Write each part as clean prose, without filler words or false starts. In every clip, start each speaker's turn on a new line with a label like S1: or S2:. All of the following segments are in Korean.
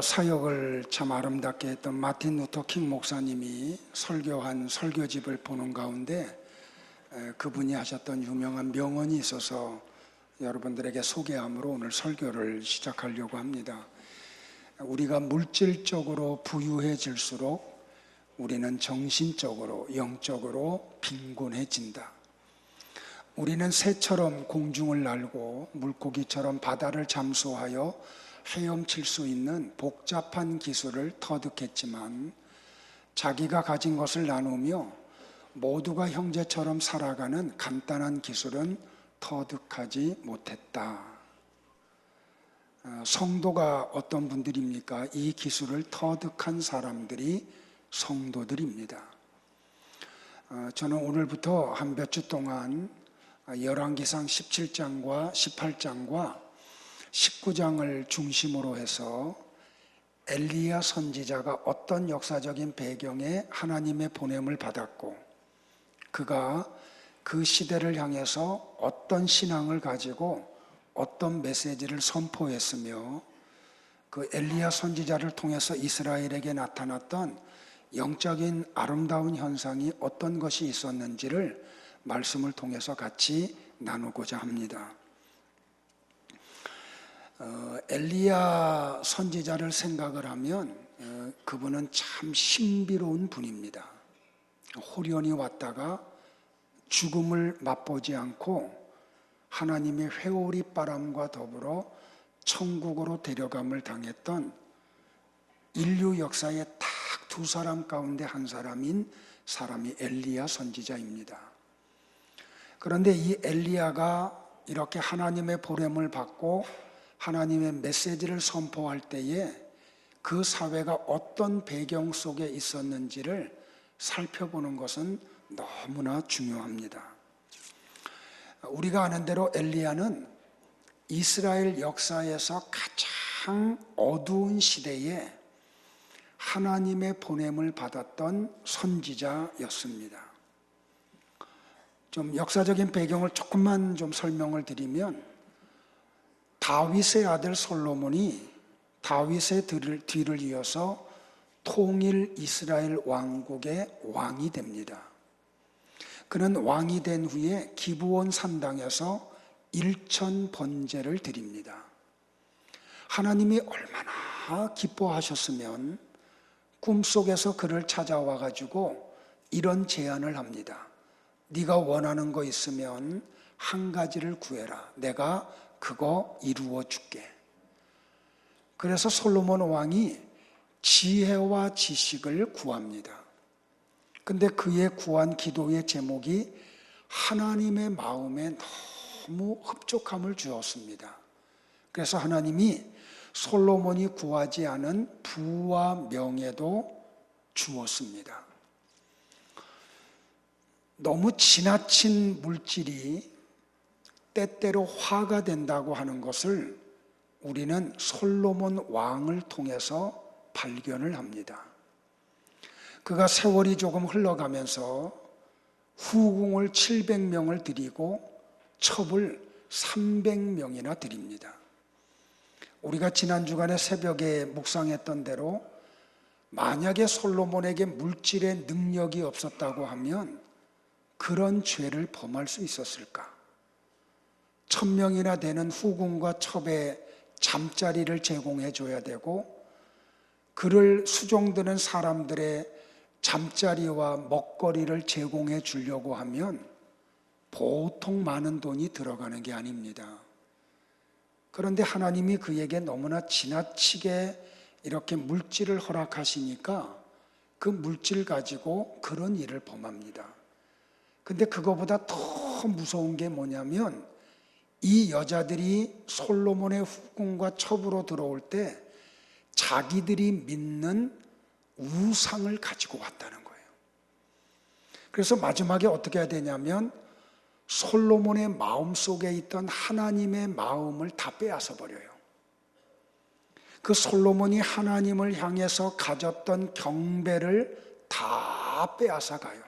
S1: 사역을 참 아름답게 했던 마틴 루터 킹 목사님이 설교한 설교집을 보는 가운데 그분이 하셨던 유명한 명언이 있어서 여러분들에게 소개함으로 오늘 설교를 시작하려고 합니다. 우리가 물질적으로 부유해질수록 우리는 정신적으로, 영적으로 빈곤해진다. 우리는 새처럼 공중을 날고 물고기처럼 바다를 잠수하여 헤엄칠 수 있는 복잡한 기술을 터득했지만 자기가 가진 것을 나누며 모두가 형제처럼 살아가는 간단한 기술은 터득하지 못했다. 성도가 어떤 분들입니까? 이 기술을 터득한 사람들이 성도들입니다. 저는 오늘부터 한 몇 주 동안 열왕기상 17장과 18장과 19장을 중심으로 해서 엘리야 선지자가 어떤 역사적인 배경에 하나님의 보냄을 받았고 그가 그 시대를 향해서 어떤 신앙을 가지고 어떤 메시지를 선포했으며 그 엘리야 선지자를 통해서 이스라엘에게 나타났던 영적인 아름다운 현상이 어떤 것이 있었는지를 말씀을 통해서 같이 나누고자 합니다. 엘리야 선지자를 생각을 하면 그분은 참 신비로운 분입니다. 호련히 왔다가 죽음을 맛보지 않고 하나님의 회오리 바람과 더불어 천국으로 데려감을 당했던 인류 역사의 딱 두 사람 가운데 한 사람인 사람이 엘리야 선지자입니다. 그런데 이 엘리야가 이렇게 하나님의 보냄을 받고 하나님의 메시지를 선포할 때에 그 사회가 어떤 배경 속에 있었는지를 살펴보는 것은 너무나 중요합니다. 우리가 아는 대로 엘리야는 이스라엘 역사에서 가장 어두운 시대에 하나님의 보냄을 받았던 선지자였습니다. 좀 역사적인 배경을 조금만 좀 설명을 드리면 다윗의 아들 솔로몬이 다윗의 뒤를 이어서 통일 이스라엘 왕국의 왕이 됩니다. 그는 왕이 된 후에 기브온 산당에서 일천 번제를 드립니다. 하나님이 얼마나 기뻐하셨으면 꿈속에서 그를 찾아와 가지고 이런 제안을 합니다. 네가 원하는 거 있으면 한 가지를 구해라. 내가 그거 이루어 줄게. 그래서 솔로몬 왕이 지혜와 지식을 구합니다. 근데 그의 구한 기도의 제목이 하나님의 마음에 너무 흡족함을 주었습니다. 그래서 하나님이 솔로몬이 구하지 않은 부와 명예도 주었습니다. 너무 지나친 물질이 때때로 화가 된다고 하는 것을 우리는 솔로몬 왕을 통해서 발견을 합니다. 그가 세월이 조금 흘러가면서 후궁을 700명을 드리고 첩을 300명이나 드립니다. 우리가 지난 주간에 새벽에 묵상했던 대로 만약에 솔로몬에게 물질의 능력이 없었다고 하면 그런 죄를 범할 수 있었을까? 1000명이나 되는 후궁과 첩에 잠자리를 제공해 줘야 되고 그를 수종드는 사람들의 잠자리와 먹거리를 제공해 주려고 하면 보통 많은 돈이 들어가는 게 아닙니다. 그런데 하나님이 그에게 너무나 지나치게 이렇게 물질을 허락하시니까 그 물질 가지고 그런 일을 범합니다. 근데 그거보다 더 무서운 게 뭐냐면 이 여자들이 솔로몬의 후궁과 첩으로 들어올 때 자기들이 믿는 우상을 가지고 왔다는 거예요. 그래서 마지막에 어떻게 해야 되냐면 솔로몬의 마음속에 있던 하나님의 마음을 다 빼앗아 버려요. 그 솔로몬이 하나님을 향해서 가졌던 경배를 다 빼앗아 가요.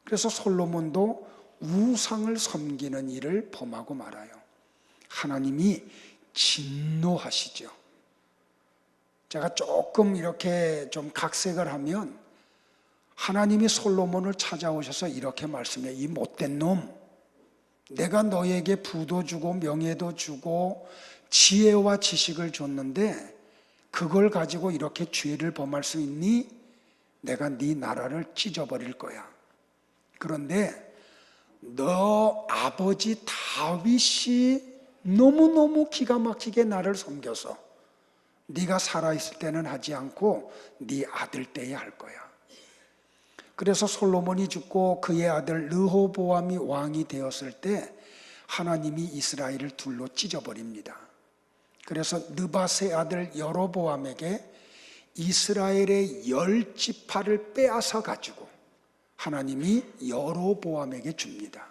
S1: 그래서 솔로몬도 우상을 섬기는 일을 범하고 말아요. 하나님이 진노하시죠. 제가 조금 이렇게 좀 각색을 하면 하나님이 솔로몬을 찾아오셔서 이렇게 말씀해요. 이 못된 놈, 내가 너에게 부도 주고 명예도 주고 지혜와 지식을 줬는데 그걸 가지고 이렇게 죄를 범할 수 있니? 내가 네 나라를 찢어버릴 거야. 그런데 너 아버지 다윗이 너무너무 기가 막히게 나를 섬겨서 네가 살아있을 때는 하지 않고 네 아들 때에 할 거야. 그래서 솔로몬이 죽고 그의 아들 르호보암이 왕이 되었을 때 하나님이 이스라엘을 둘로 찢어버립니다. 그래서 느밧의 아들 여로보암에게 이스라엘의 10지파를 빼앗아 가지고 하나님이 여로보암에게 줍니다.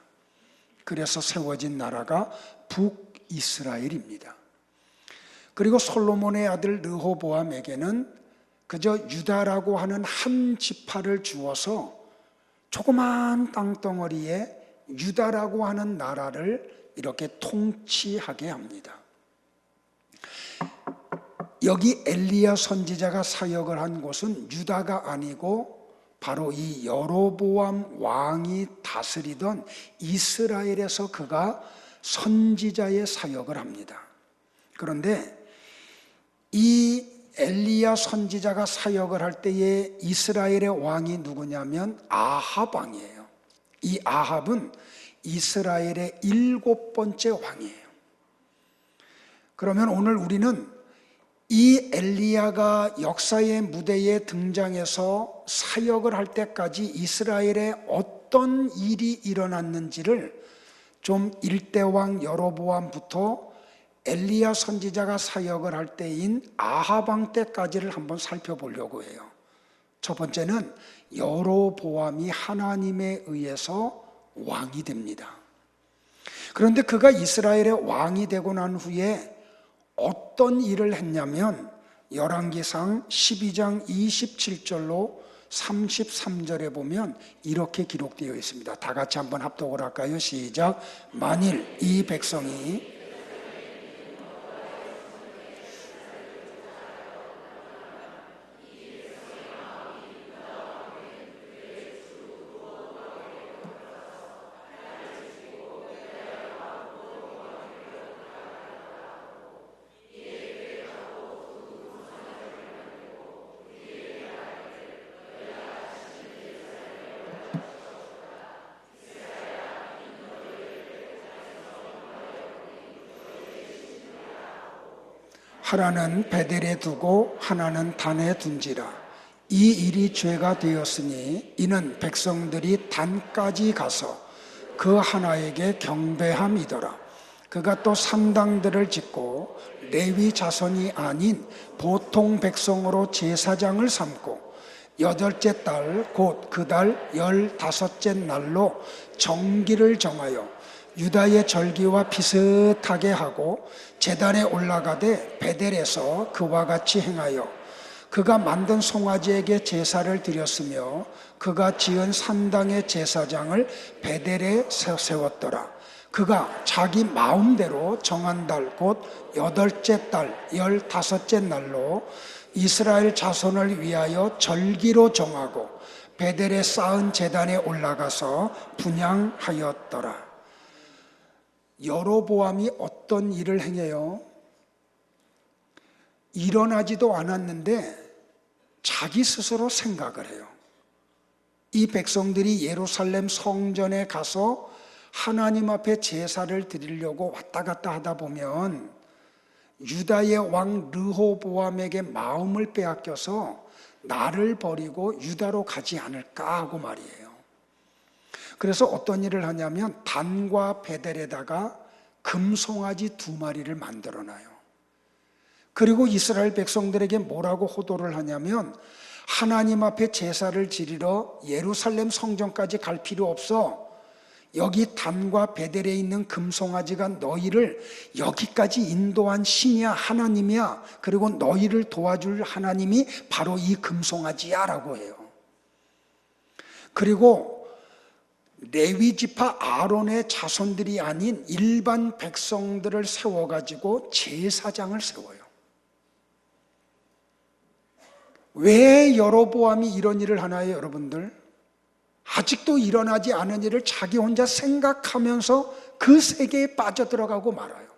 S1: 그래서 세워진 나라가 북이스라엘입니다. 그리고 솔로몬의 아들 르호보암에게는 그저 유다라고 하는 한 지파를 주어서 조그마한 땅덩어리에 유다라고 하는 나라를 이렇게 통치하게 합니다. 여기 엘리야 선지자가 사역을 한 곳은 유다가 아니고 바로 이 여로보암 왕이 다스리던 이스라엘에서 그가 선지자의 사역을 합니다. 그런데 이 엘리야 선지자가 사역을 할 때에 이스라엘의 왕이 누구냐면 아합 왕이에요. 이 아합은 이스라엘의 7번째 왕이에요. 그러면 오늘 우리는 이 엘리야가 역사의 무대에 등장해서 사역을 할 때까지 이스라엘에 어떤 일이 일어났는지를 좀 1대왕 여로보암부터 엘리야 선지자가 사역을 할 때인 아합 왕 때까지를 한번 살펴보려고 해요. 첫 번째는 여로보암이 하나님에 의해서 왕이 됩니다. 그런데 그가 이스라엘의 왕이 되고 난 후에 어떤 일을 했냐면 열왕기상 12장 27절로 33절에 보면 이렇게 기록되어 있습니다. 다 같이 한번 합독을 할까요? 시작. 만일 이 백성이 하나는 베델에 두고 하나는 단에 둔지라. 이 일이 죄가 되었으니 이는 백성들이 단까지 가서 그 하나에게 경배함이더라. 그가 또 산당들을 짓고 레위 자손이 아닌 보통 백성으로 제사장을 삼고 8째 달 곧 그 달 15째 날로 정기를 정하여 유다의 절기와 비슷하게 하고 제단에 올라가되 베델에서 그와 같이 행하여 그가 만든 송아지에게 제사를 드렸으며 그가 지은 산당의 제사장을 베델에 세웠더라. 그가 자기 마음대로 정한 달 곧 8째 달 15째 날로 이스라엘 자손을 위하여 절기로 정하고 베델에 쌓은 제단에 올라가서 분향하였더라. 여로보암이 어떤 일을 행해요? 일어나지도 않았는데 자기 스스로 생각을 해요. 이 백성들이 예루살렘 성전에 가서 하나님 앞에 제사를 드리려고 왔다 갔다 하다 보면 유다의 왕 르호보암에게 마음을 빼앗겨서 나를 버리고 유다로 가지 않을까 하고 말이에요. 그래서 어떤 일을 하냐면 단과 베델에다가 금송아지 2마리를 만들어놔요. 그리고 이스라엘 백성들에게 뭐라고 호도를 하냐면 하나님 앞에 제사를 지리러 예루살렘 성전까지 갈 필요 없어. 여기 단과 베델에 있는 금송아지가 너희를 여기까지 인도한 신이야, 하나님이야. 그리고 너희를 도와줄 하나님이 바로 이 금송아지야 라고 해요. 그리고 레위 지파 아론의 자손들이 아닌 일반 백성들을 세워가지고 제사장을 세워요. 왜 여로보암이 이런 일을 하나요, 여러분들? 아직도 일어나지 않은 일을 자기 혼자 생각하면서 그 세계에 빠져들어가고 말아요.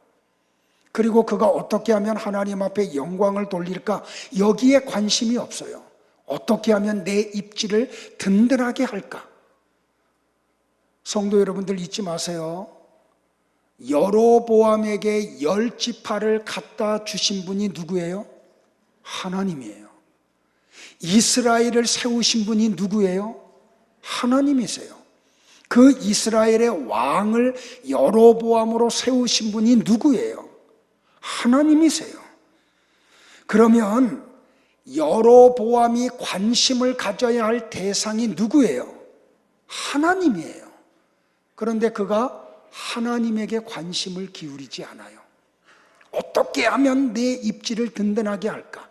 S1: 그리고 그가 어떻게 하면 하나님 앞에 영광을 돌릴까? 여기에 관심이 없어요. 어떻게 하면 내 입지를 든든하게 할까? 성도 여러분들 잊지 마세요. 여로보암에게 10지파를 갖다 주신 분이 누구예요? 하나님이에요. 이스라엘을 세우신 분이 누구예요? 하나님이세요. 그 이스라엘의 왕을 여로보암으로 세우신 분이 누구예요? 하나님이세요. 그러면 여로보암이 관심을 가져야 할 대상이 누구예요? 하나님이에요. 그런데 그가 하나님에게 관심을 기울이지 않아요. 어떻게 하면 내 입지를 든든하게 할까?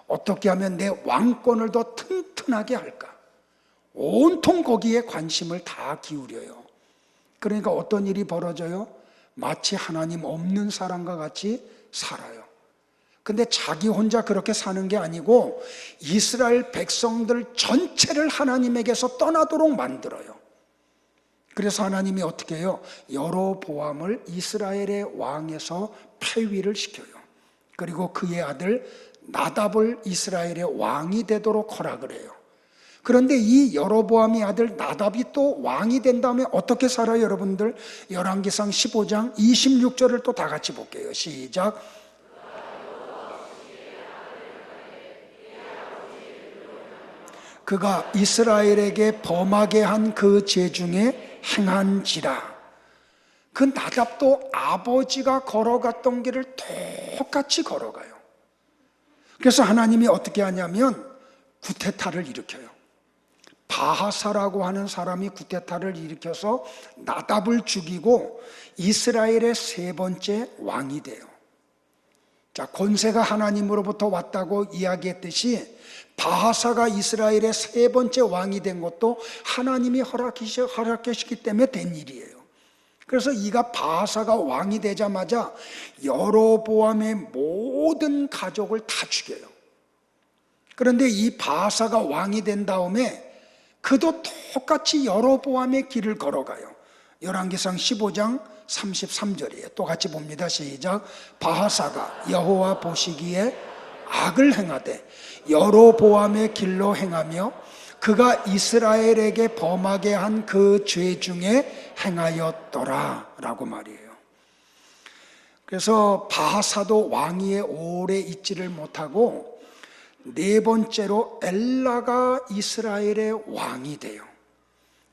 S1: 어떻게 하면 내 왕권을 더 튼튼하게 할까? 온통 거기에 관심을 다 기울여요. 그러니까 어떤 일이 벌어져요? 마치 하나님 없는 사람과 같이 살아요. 근데 자기 혼자 그렇게 사는 게 아니고 이스라엘 백성들 전체를 하나님에게서 떠나도록 만들어요. 그래서 하나님이 어떻게 해요? 여로보암을 이스라엘의 왕에서 폐위를 시켜요. 그리고 그의 아들 나답을 이스라엘의 왕이 되도록 허락을 해요. 그런데 이 여로보암의 아들 나답이 또 왕이 된 다음에 어떻게 살아요, 여러분들? 열왕기상 15장 26절을 또 다 같이 볼게요. 시작. 그가 이스라엘에게 범하게 한 그 죄 중에 행한지라. 그 나답도 아버지가 걸어갔던 길을 똑같이 걸어가요. 그래서 하나님이 어떻게 하냐면 구테타를 일으켜요. 바하사라고 하는 사람이 구테타를 일으켜서 나답을 죽이고 이스라엘의 세 번째 왕이 돼요. 자, 권세가 하나님으로부터 왔다고 이야기했듯이 바하사가 이스라엘의 세 번째 왕이 된 것도 하나님이 허락하셨기 때문에 된 일이에요. 그래서 이가 바하사가 왕이 되자마자 여로보암의 모든 가족을 다 죽여요. 그런데 이 바하사가 왕이 된 다음에 그도 똑같이 여로보암의 길을 걸어가요. 열왕기상 15장 33절이에요. 또 같이 봅니다. 시작. 바하사가 여호와 보시기에 악을 행하되 여로보암의 길로 행하며 그가 이스라엘에게 범하게 한 그 죄 중에 행하였더라 라고 말이에요. 그래서 바하사도 왕위에 오래 있지를 못하고 네 번째로 엘라가 이스라엘의 왕이 돼요.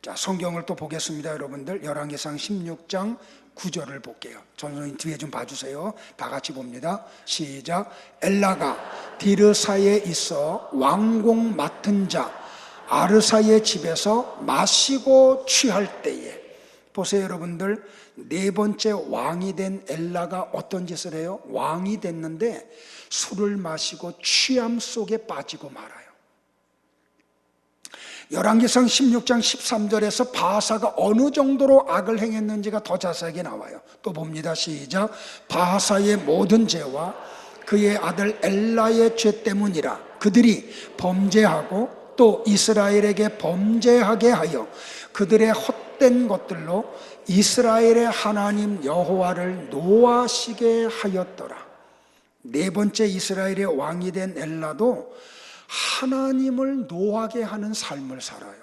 S1: 자, 성경을 또 보겠습니다, 여러분들. 열왕기상 16장 9절을 볼게요. 전선생님 뒤에 좀 봐주세요. 다 같이 봅니다. 시작. 엘라가 디르사에 있어 왕공 맡은 자 아르사의 집에서 마시고 취할 때에, 보세요 여러분들, 네 번째 왕이 된 엘라가 어떤 짓을 해요? 왕이 됐는데 술을 마시고 취함 속에 빠지고 말아요. 열왕기상 16장 13절에서 바하사가 어느 정도로 악을 행했는지가 더 자세하게 나와요. 또 봅니다. 시작. 바하사의 모든 죄와 그의 아들 엘라의 죄 때문이라 그들이 범죄하고 또 이스라엘에게 범죄하게 하여 그들의 헛된 것들로 이스라엘의 하나님 여호와를 노하시게 하였더라. 네 번째 이스라엘의 왕이 된 엘라도 하나님을 노하게 하는 삶을 살아요.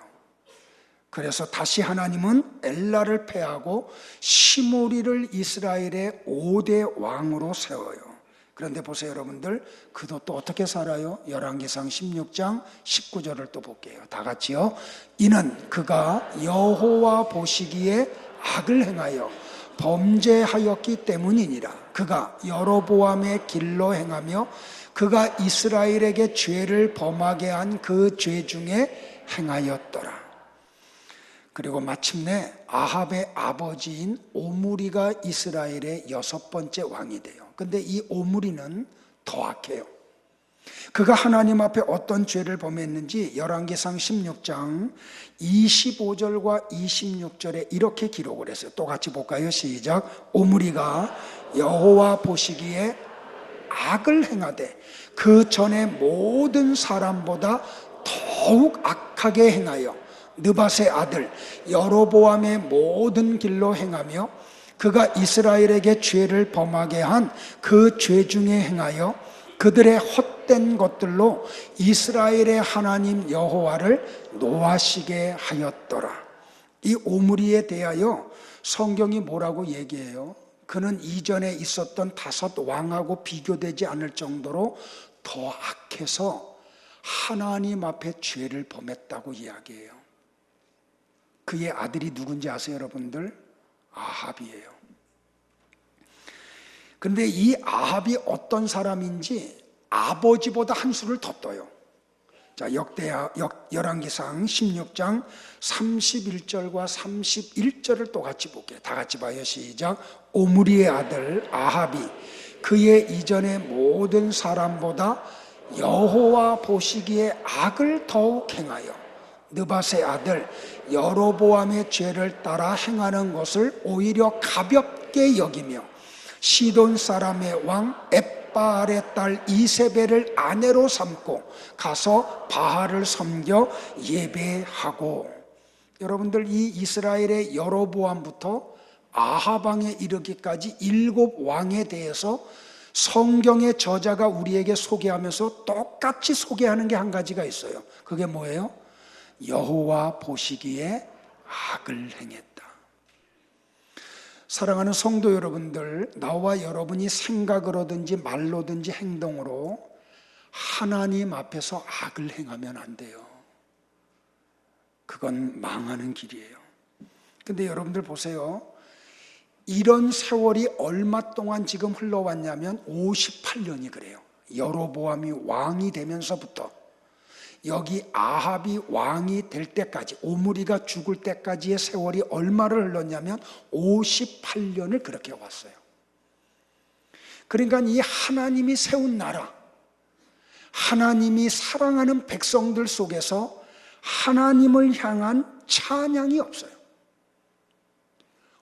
S1: 그래서 다시 하나님은 엘라를 패하고 시므리를 이스라엘의 5대 왕으로 세워요. 그런데 보세요 여러분들, 그도 또 어떻게 살아요? 열왕기상 16장 19절을 또 볼게요. 다 같이요. 이는 그가 여호와 보시기에 악을 행하여 범죄하였기 때문이니라. 그가 여로보암의 길로 행하며 그가 이스라엘에게 죄를 범하게 한 그 죄 중에 행하였더라. 그리고 마침내 아합의 아버지인 오므리가 이스라엘의 6번째 왕이 돼요. 근데 이 오므리는 더 악해요. 그가 하나님 앞에 어떤 죄를 범했는지 열왕기상 16장 25절과 26절에 이렇게 기록을 했어요. 또 같이 볼까요? 시작. 오므리가 여호와 보시기에 악을 행하되 그 전에 모든 사람보다 더욱 악하게 행하여 느밧의 아들 여로보암의 모든 길로 행하며 그가 이스라엘에게 죄를 범하게 한 그 죄 중에 행하여 그들의 헛된 것들로 이스라엘의 하나님 여호와를 노하시게 하였더라. 이 오므리에 대하여 성경이 뭐라고 얘기해요? 그는 이전에 있었던 5 왕하고 비교되지 않을 정도로 더 악해서 하나님 앞에 죄를 범했다고 이야기해요. 그의 아들이 누군지 아세요, 여러분들? 아합이에요. 그런데 이 아합이 어떤 사람인지 아버지보다 한 수를 더 떠요. 자, 열왕기상 16장 31절과 31절을 또 같이 볼게요. 다 같이 봐요. 시작. 오므리의 아들 아합이 그의 이전의 모든 사람보다 여호와 보시기에 악을 더욱 행하여 느밧의 아들 여로보암의 죄를 따라 행하는 것을 오히려 가볍게 여기며 시돈 사람의 왕 엣바알의 딸 이세벨을 아내로 삼고 가서 바알을 섬겨 예배하고. 여러분들, 이 이스라엘의 여로보암부터 아합 왕에 이르기까지 7 왕에 대해서 성경의 저자가 우리에게 소개하면서 똑같이 소개하는 게 한 가지가 있어요. 그게 뭐예요? 여호와 보시기에 악을 행했다. 사랑하는 성도 여러분들, 나와 여러분이 생각으로든지 말로든지 행동으로 하나님 앞에서 악을 행하면 안 돼요. 그건 망하는 길이에요. 근데 여러분들 보세요. 이런 세월이 얼마 동안 지금 흘러왔냐면 58년이 그래요. 여로보암이 왕이 되면서부터 여기 아합이 왕이 될 때까지, 오므리가 죽을 때까지의 세월이 얼마를 흘렀냐면 58년을 그렇게 왔어요. 그러니까 이 하나님이 세운 나라, 하나님이 사랑하는 백성들 속에서 하나님을 향한 찬양이 없어요.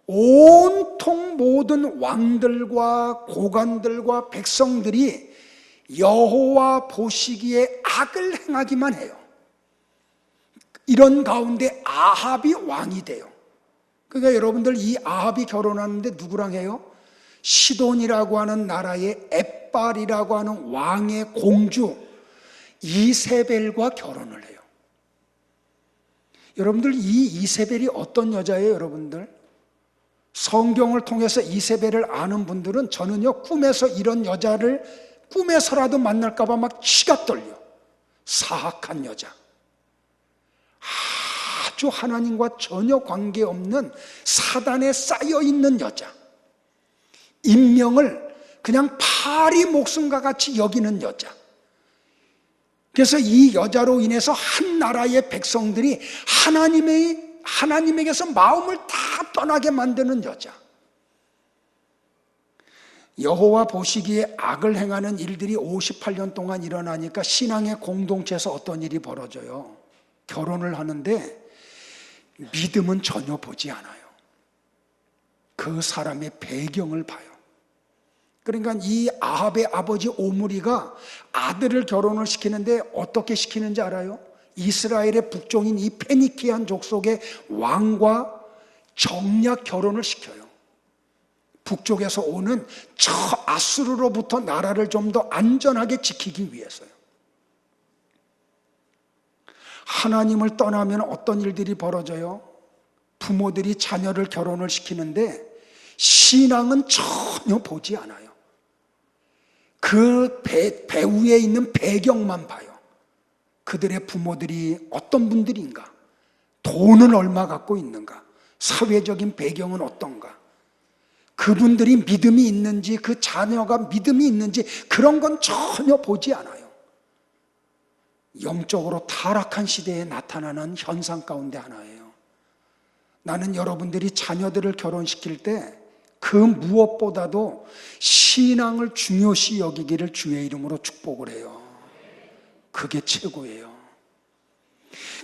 S1: 온통 모든 왕들과 고관들과 백성들이 여호와 보시기에 악을 행하기만 해요. 이런 가운데 아합이 왕이 돼요. 그러니까 여러분들, 이 아합이 결혼하는데 누구랑 해요? 시돈이라고 하는 나라의 엣바알이라고 하는 왕의 공주 이세벨과 결혼을 해요. 여러분들, 이 이세벨이 어떤 여자예요, 여러분들? 성경을 통해서 이세벨을 아는 분들은 저는요, 꿈에서 이런 여자를 꿈에서라도 만날까 봐 막 치가 떨려. 사악한 여자, 아주 하나님과 전혀 관계없는 사단에 쌓여있는 여자, 인명을 그냥 파리 목숨과 같이 여기는 여자. 그래서 이 여자로 인해서 한 나라의 백성들이 하나님에게서 마음을 다 떠나게 만드는 여자. 여호와 보시기에 악을 행하는 일들이 58년 동안 일어나니까 신앙의 공동체에서 어떤 일이 벌어져요? 결혼을 하는데 믿음은 전혀 보지 않아요. 그 사람의 배경을 봐요. 그러니까 이 아합의 아버지 오므리가 아들을 결혼을 시키는데 어떻게 시키는지 알아요? 이스라엘의 북종인 이 페니키안 족속의 왕과 정략 결혼을 시켜요. 북쪽에서 오는 저 아수르로부터 나라를 좀 더 안전하게 지키기 위해서요. 하나님을 떠나면 어떤 일들이 벌어져요? 부모들이 자녀를 결혼을 시키는데 신앙은 전혀 보지 않아요. 그 배후에 있는 배경만 봐요. 그들의 부모들이 어떤 분들인가? 돈은 얼마 갖고 있는가? 사회적인 배경은 어떤가? 그분들이 믿음이 있는지, 그 자녀가 믿음이 있는지, 그런 건 전혀 보지 않아요. 영적으로 타락한 시대에 나타나는 현상 가운데 하나예요. 나는 여러분들이 자녀들을 결혼시킬 때 그 무엇보다도 신앙을 중요시 여기기를 주의 이름으로 축복을 해요. 그게 최고예요.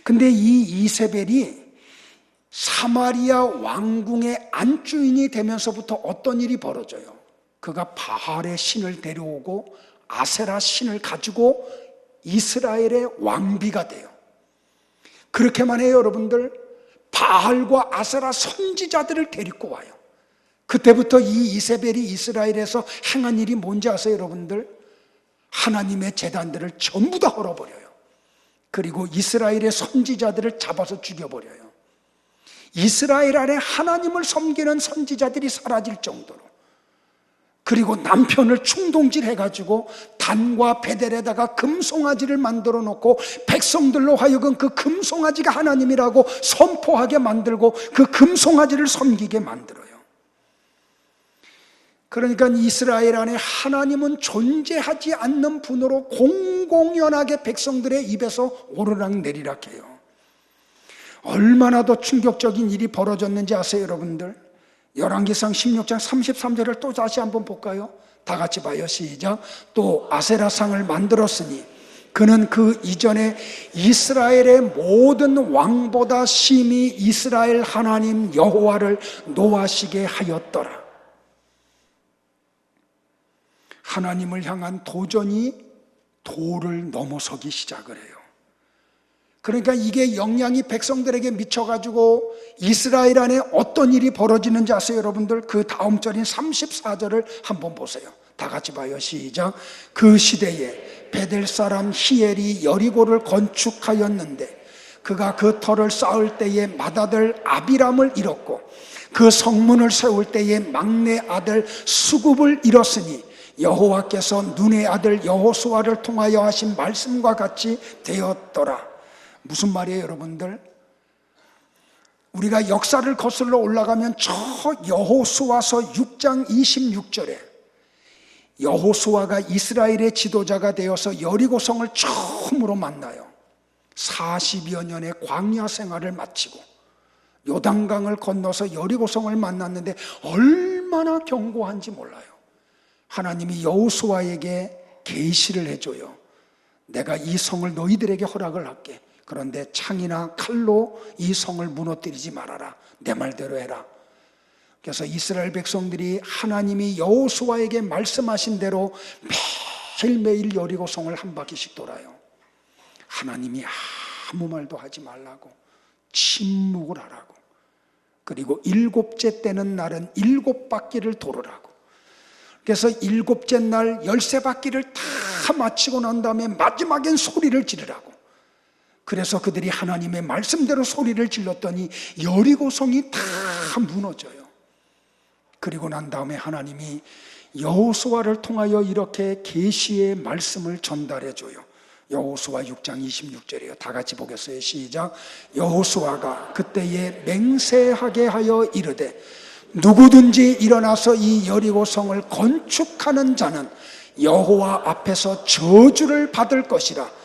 S1: 근데 이 이세벨이 사마리아 왕궁의 안주인이 되면서부터 어떤 일이 벌어져요? 그가 바알의 신을 데려오고 아세라 신을 가지고 이스라엘의 왕비가 돼요. 그렇게만 해요, 여러분들. 바알과 아세라 선지자들을 데리고 와요. 그때부터 이 이세벨이 이스라엘에서 행한 일이 뭔지 아세요, 여러분들? 하나님의 제단들을 전부 다 헐어버려요. 그리고 이스라엘의 선지자들을 잡아서 죽여버려요. 이스라엘 안에 하나님을 섬기는 선지자들이 사라질 정도로. 그리고 남편을 충동질해가지고 단과 베델에다가 금송아지를 만들어 놓고 백성들로 하여금 그 금송아지가 하나님이라고 선포하게 만들고 그 금송아지를 섬기게 만들어요. 그러니까 이스라엘 안에 하나님은 존재하지 않는 분으로 공공연하게 백성들의 입에서 오르락내리락 해요. 얼마나 더 충격적인 일이 벌어졌는지 아세요, 여러분들? 열왕기상 16장 33절을 또 다시 한번 볼까요? 다 같이 봐요. 시작. 또 아세라상을 만들었으니 그는 그 이전에 이스라엘의 모든 왕보다 심히 이스라엘 하나님 여호와를 노하시게 하였더라. 하나님을 향한 도전이 도를 넘어서기 시작을 해요. 그러니까 이게 영향이 백성들에게 미쳐가지고 이스라엘 안에 어떤 일이 벌어지는지 아세요, 여러분들? 그 다음 절인 34절을 한번 보세요. 다 같이 봐요. 시작. 그 시대에 베델 사람 히엘이 여리고를 건축하였는데 그가 그 터를 쌓을 때에 맏아들 아비람을 잃었고 그 성문을 세울 때에 막내 아들 수굽을 잃었으니 여호와께서 눈의 아들 여호수아를 통하여 하신 말씀과 같이 되었더라. 무슨 말이에요, 여러분들? 우리가 역사를 거슬러 올라가면 저 여호수아서 6장 26절에 여호수아가 이스라엘의 지도자가 되어서 여리고성을 처음으로 만나요. 40여 년의 광야 생활을 마치고 요단강을 건너서 여리고성을 만났는데 얼마나 견고한지 몰라요. 하나님이 여호수아에게 계시를 해줘요. 내가 이 성을 너희들에게 허락을 할게. 그런데 창이나 칼로 이 성을 무너뜨리지 말아라. 내 말대로 해라. 그래서 이스라엘 백성들이 하나님이 여호수아에게 말씀하신 대로 매일매일 여리고성을 한 바퀴씩 돌아요. 하나님이 아무 말도 하지 말라고, 침묵을 하라고, 그리고 7째 되는 날은 7바퀴를 돌으라고. 그래서 7째 날 13바퀴를 다 마치고 난 다음에 마지막엔 소리를 지르라고. 그래서 그들이 하나님의 말씀대로 소리를 질렀더니 여리고성이 다 무너져요. 그리고 난 다음에 하나님이 여호수아를 통하여 이렇게 계시의 말씀을 전달해 줘요. 여호수아 6장 26절이에요. 다 같이 보겠어요. 시작. 여호수아가 그때에 맹세하게 하여 이르되 누구든지 일어나서 이 여리고성을 건축하는 자는 여호와 앞에서 저주를 받을 것이라.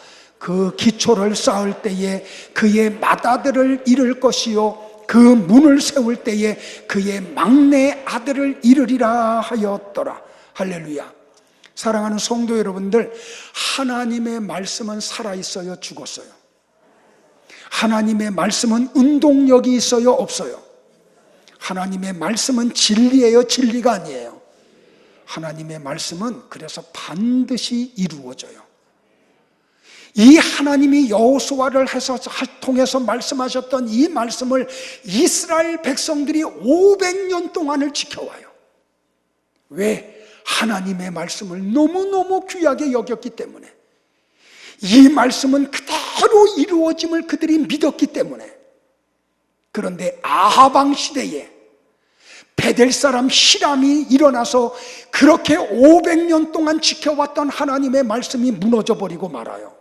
S1: 그 기초를 쌓을 때에 그의 맏아들을 잃을 것이요 그 문을 세울 때에 그의 막내 아들을 잃으리라 하였더라. 할렐루야. 사랑하는 성도 여러분들, 하나님의 말씀은 살아있어요, 죽었어요? 하나님의 말씀은 운동력이 있어요, 없어요? 하나님의 말씀은 진리예요, 진리가 아니에요? 하나님의 말씀은 그래서 반드시 이루어져요. 이 하나님이 여호수아를 통해서 말씀하셨던 이 말씀을 이스라엘 백성들이 500년 동안을 지켜와요. 왜? 하나님의 말씀을 너무너무 귀하게 여겼기 때문에, 이 말씀은 그대로 이루어짐을 그들이 믿었기 때문에. 그런데 아합 왕 시대에 베델 사람 히람이 일어나서 그렇게 500년 동안 지켜왔던 하나님의 말씀이 무너져 버리고 말아요.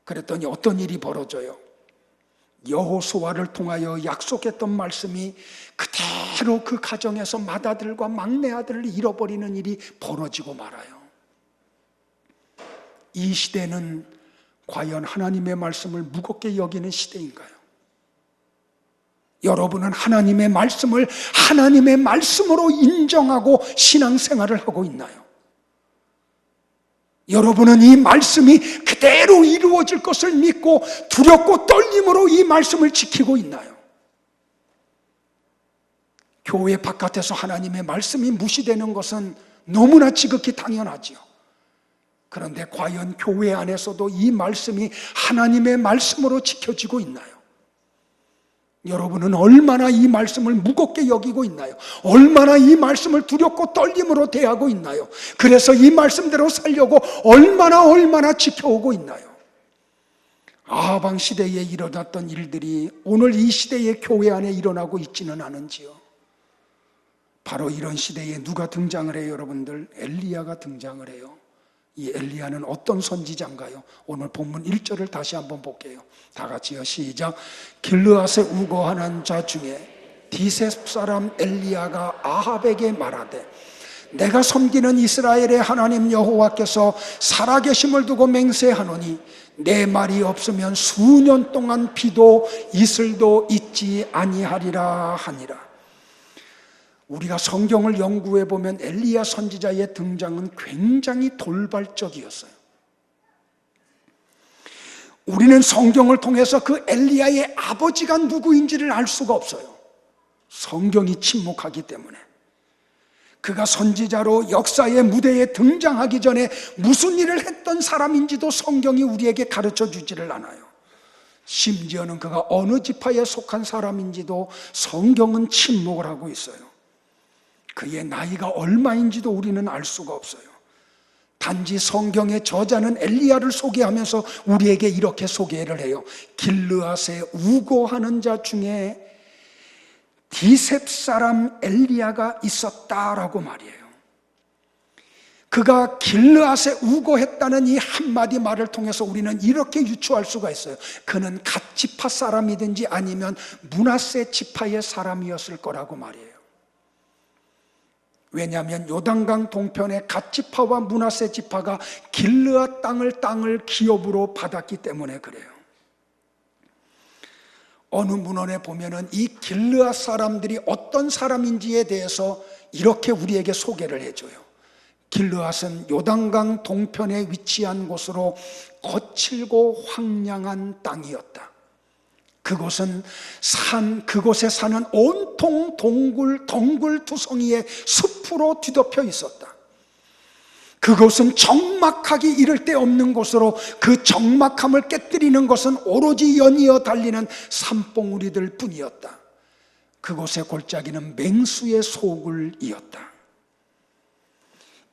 S1: 그랬더니 어떤 일이 벌어져요? 여호수아를 통하여 약속했던 말씀이 그대로 그 가정에서 맏아들과 막내 아들을 잃어버리는 일이 벌어지고 말아요. 이 시대는 과연 하나님의 말씀을 무겁게 여기는 시대인가요? 여러분은 하나님의 말씀을 하나님의 말씀으로 인정하고 신앙생활을 하고 있나요? 여러분은 이 말씀이 그대로 이루어질 것을 믿고 두렵고 떨림으로 이 말씀을 지키고 있나요? 교회 바깥에서 하나님의 말씀이 무시되는 것은 너무나 지극히 당연하지요. 그런데 과연 교회 안에서도 이 말씀이 하나님의 말씀으로 지켜지고 있나요? 여러분은 얼마나 이 말씀을 무겁게 여기고 있나요? 얼마나 이 말씀을 두렵고 떨림으로 대하고 있나요? 그래서 이 말씀대로 살려고 얼마나 지켜오고 있나요? 아하방 시대에 일어났던 일들이 오늘 이 시대의 교회 안에 일어나고 있지는 않은지요? 바로 이런 시대에 누가 등장을 해요, 여러분들? 엘리야가 등장을 해요. 이 엘리야는 어떤 선지자인가요? 오늘 본문 1절을 다시 한번 볼게요. 다 같이요, 시작. 길르앗에 우거하는 자 중에 디셉 사람 엘리야가 아합에게 말하되 내가 섬기는 이스라엘의 하나님 여호와께서 살아계심을 두고 맹세하노니 내 말이 없으면 수년 동안 비도 이슬도 있지 아니하리라 하니라. 우리가 성경을 연구해 보면 엘리야 선지자의 등장은 굉장히 돌발적이었어요. 우리는 성경을 통해서 그 엘리야의 아버지가 누구인지를 알 수가 없어요. 성경이 침묵하기 때문에. 그가 선지자로 역사의 무대에 등장하기 전에 무슨 일을 했던 사람인지도 성경이 우리에게 가르쳐 주지를 않아요. 심지어는 그가 어느 지파에 속한 사람인지도 성경은 침묵을 하고 있어요. 그의 나이가 얼마인지도 우리는 알 수가 없어요. 단지 성경의 저자는 엘리야를 소개하면서 우리에게 이렇게 소개를 해요. 길르앗에 우거하는 자 중에 디셉 사람 엘리야가 있었다라고 말이에요. 그가 길르앗에 우거했다는 이 한마디 말을 통해서 우리는 이렇게 유추할 수가 있어요. 그는 갓 지파 사람이든지 아니면 므낫세 지파의 사람이었을 거라고 말이에요. 왜냐하면 요단강 동편의 갓 지파와 므낫세 지파가 길르앗 땅을 기업으로 받았기 때문에 그래요. 어느 문헌에 보면은 이 길르앗 사람들이 어떤 사람인지에 대해서 이렇게 우리에게 소개를 해줘요. 길르앗은 요단강 동편에 위치한 곳으로 거칠고 황량한 땅이었다. 그곳에 사는 온통 덩굴투성이의 숲으로 뒤덮여 있었다. 그곳은 적막하기 이를 데 없는 곳으로 그 적막함을 깨뜨리는 것은 오로지 연이어 달리는 산봉우리들 뿐이었다. 그곳의 골짜기는 맹수의 소굴이었다.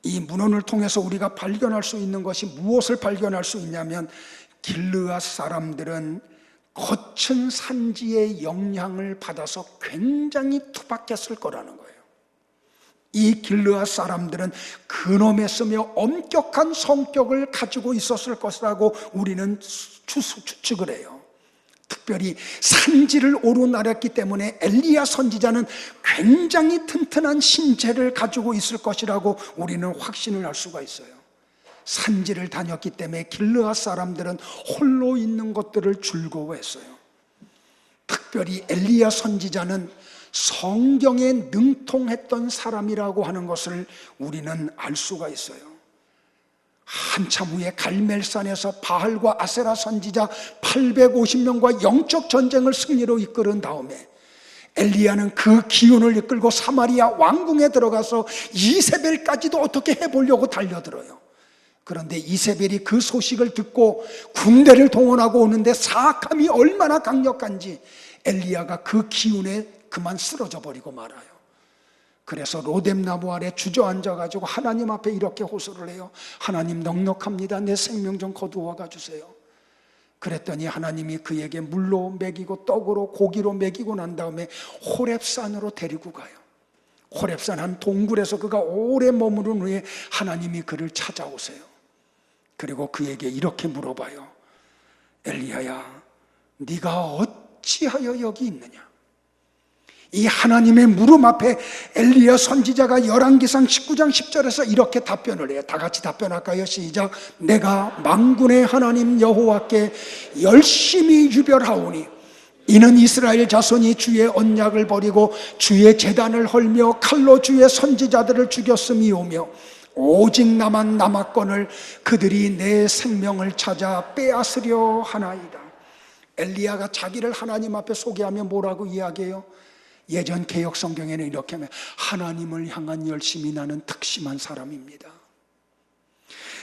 S1: 이 문헌을 통해서 우리가 발견할 수 있는 것이 무엇을 발견할 수 있냐면 길르앗 사람들은 거친 산지의 영향을 받아서 굉장히 투박했을 거라는 거예요. 이 길르앗 사람들은 근엄했으며 엄격한 성격을 가지고 있었을 것이라고 우리는 추측을 해요. 특별히 산지를 오르내렸기 때문에 엘리야 선지자는 굉장히 튼튼한 신체를 가지고 있을 것이라고 우리는 확신을 할 수가 있어요. 산지를 다녔기 때문에 길르앗 사람들은 홀로 있는 것들을 즐거워했어요. 특별히 엘리야 선지자는 성경에 능통했던 사람이라고 하는 것을 우리는 알 수가 있어요. 한참 후에 갈멜산에서 바알과 아세라 선지자 850명과 영적 전쟁을 승리로 이끌은 다음에 엘리야는 그 기운을 이끌고 사마리아 왕궁에 들어가서 이세벨까지도 어떻게 해보려고 달려들어요. 그런데 이세벨이 그 소식을 듣고 군대를 동원하고 오는데 사악함이 얼마나 강력한지 엘리야가 그 기운에 그만 쓰러져 버리고 말아요. 그래서 로뎀나무 아래 주저앉아가지고 하나님 앞에 이렇게 호소를 해요. 하나님 넉넉합니다. 내 생명 좀 거두어가 주세요. 그랬더니 하나님이 그에게 물로 먹이고 떡으로 고기로 먹이고 난 다음에 호렙산으로 데리고 가요. 호렙산 한 동굴에서 그가 오래 머무른 후에 하나님이 그를 찾아오세요. 그리고 그에게 이렇게 물어봐요. 엘리야야, 네가 어찌하여 여기 있느냐? 이 하나님의 물음 앞에 엘리야 선지자가 열왕기상 19장 10절에서 이렇게 답변을 해요. 다 같이 답변할까요? 시작. 내가 만군의 하나님 여호와께 열심히 유별하오니 이는 이스라엘 자손이 주의 언약을 버리고 주의 제단을 헐며 칼로 주의 선지자들을 죽였음이오며 오직 나만 남았건을 그들이 내 생명을 찾아 빼앗으려 하나이다. 엘리야가 자기를 하나님 앞에 소개하며 뭐라고 이야기해요? 예전 개역 성경에는 이렇게 하면 하나님을 향한 열심이 나는 특심한 사람입니다.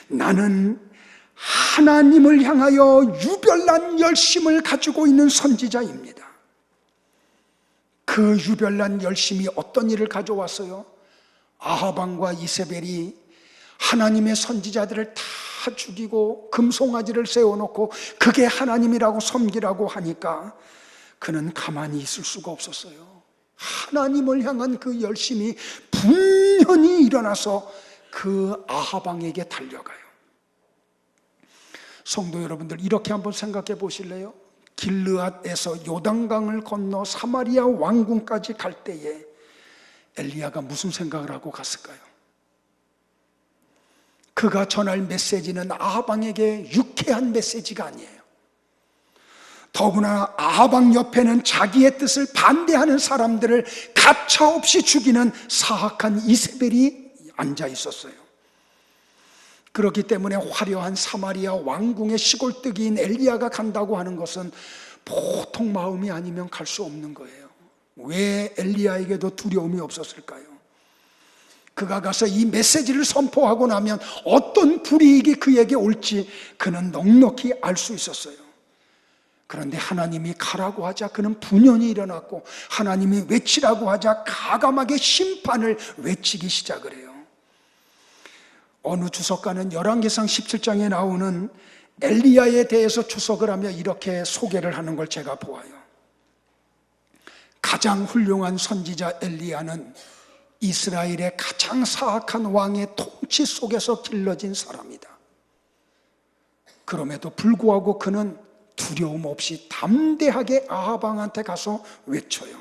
S1: 나는 하나님을 향하여 유별난 열심을 가지고 있는 선지자입니다. 그 유별난 열심이 어떤 일을 가져왔어요? 아합 왕과 이세벨이 하나님의 선지자들을 다 죽이고 금송아지를 세워놓고 그게 하나님이라고 섬기라고 하니까 그는 가만히 있을 수가 없었어요. 하나님을 향한 그 열심이 분연히 일어나서 그 아합 왕에게 달려가요. 성도 여러분들, 이렇게 한번 생각해 보실래요? 길르앗에서 요단강을 건너 사마리아 왕궁까지 갈 때에 엘리야가 무슨 생각을 하고 갔을까요? 그가 전할 메시지는 아합 왕에게 유쾌한 메시지가 아니에요. 더구나 아합 왕 옆에는 자기의 뜻을 반대하는 사람들을 가차없이 죽이는 사악한 이세벨이 앉아 있었어요. 그렇기 때문에 화려한 사마리아 왕궁의 시골뜨기인 엘리야가 간다고 하는 것은 보통 마음이 아니면 갈 수 없는 거예요. 왜 엘리야에게도 두려움이 없었을까요? 그가 가서 이 메시지를 선포하고 나면 어떤 불이익이 그에게 올지 그는 넉넉히 알 수 있었어요. 그런데 하나님이 가라고 하자 그는 분연히 일어났고, 하나님이 외치라고 하자 가감하게 심판을 외치기 시작을 해요. 어느 주석가는 열왕기상 17장에 나오는 엘리야에 대해서 주석을 하며 이렇게 소개를 하는 걸 제가 보아요. 가장 훌륭한 선지자 엘리야는 이스라엘의 가장 사악한 왕의 통치 속에서 길러진 사람이다. 그럼에도 불구하고 그는 두려움 없이 담대하게 아합 왕한테 가서 외쳐요.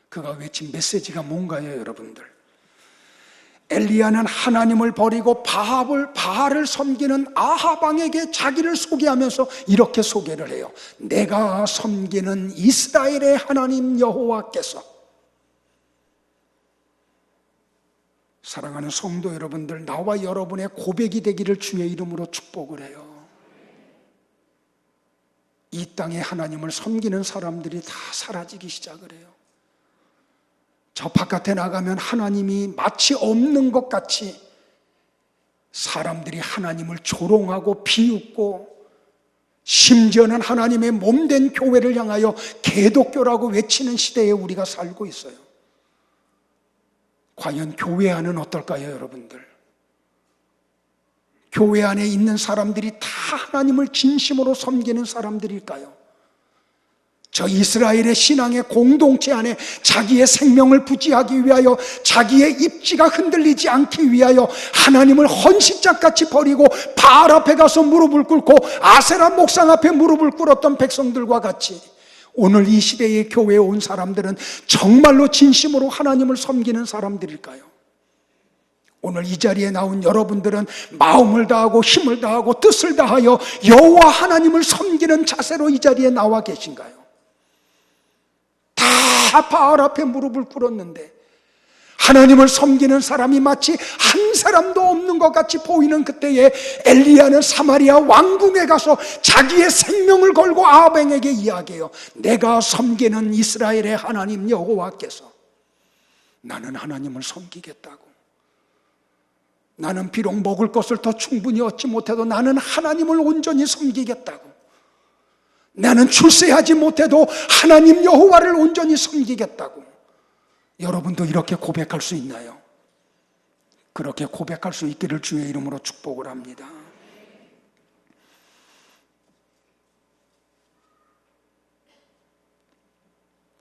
S1: 그가 외친 메시지가 뭔가요, 여러분들? 엘리야는 하나님을 버리고 바알을 섬기는 아합 왕에게 자기를 소개하면서 이렇게 소개를 해요. 내가 섬기는 이스라엘의 하나님 여호와께서. 사랑하는 성도 여러분들, 나와 여러분의 고백이 되기를 주의 이름으로 축복을 해요. 이 땅에 하나님을 섬기는 사람들이 다 사라지기 시작을 해요. 저 바깥에 나가면 하나님이 마치 없는 것 같이 사람들이 하나님을 조롱하고 비웃고, 심지어는 하나님의 몸된 교회를 향하여 개독교라고 외치는 시대에 우리가 살고 있어요. 과연 교회 안은 어떨까요, 여러분들? 교회 안에 있는 사람들이 다 하나님을 진심으로 섬기는 사람들일까요? 저 이스라엘의 신앙의 공동체 안에 자기의 생명을 부지하기 위하여, 자기의 입지가 흔들리지 않기 위하여 하나님을 헌신짝같이 버리고 바알 앞에 가서 무릎을 꿇고 아세라 목상 앞에 무릎을 꿇었던 백성들과 같이 오늘 이 시대의 교회에 온 사람들은 정말로 진심으로 하나님을 섬기는 사람들일까요? 오늘 이 자리에 나온 여러분들은 마음을 다하고 힘을 다하고 뜻을 다하여 여호와 하나님을 섬기는 자세로 이 자리에 나와 계신가요? 다 바알 앞에 무릎을 꿇었는데 하나님을 섬기는 사람이 마치 한 사람도 없는 것 같이 보이는 그때에 엘리야는 사마리아 왕궁에 가서 자기의 생명을 걸고 아합 왕에게 이야기해요. 내가 섬기는 이스라엘의 하나님 여호와께서, 나는 하나님을 섬기겠다고. 나는 비록 먹을 것을 더 충분히 얻지 못해도 나는 하나님을 온전히 섬기겠다고. 나는 출세하지 못해도 하나님 여호와를 온전히 섬기겠다고. 여러분도 이렇게 고백할 수 있나요? 그렇게 고백할 수 있기를 주의 이름으로 축복을 합니다.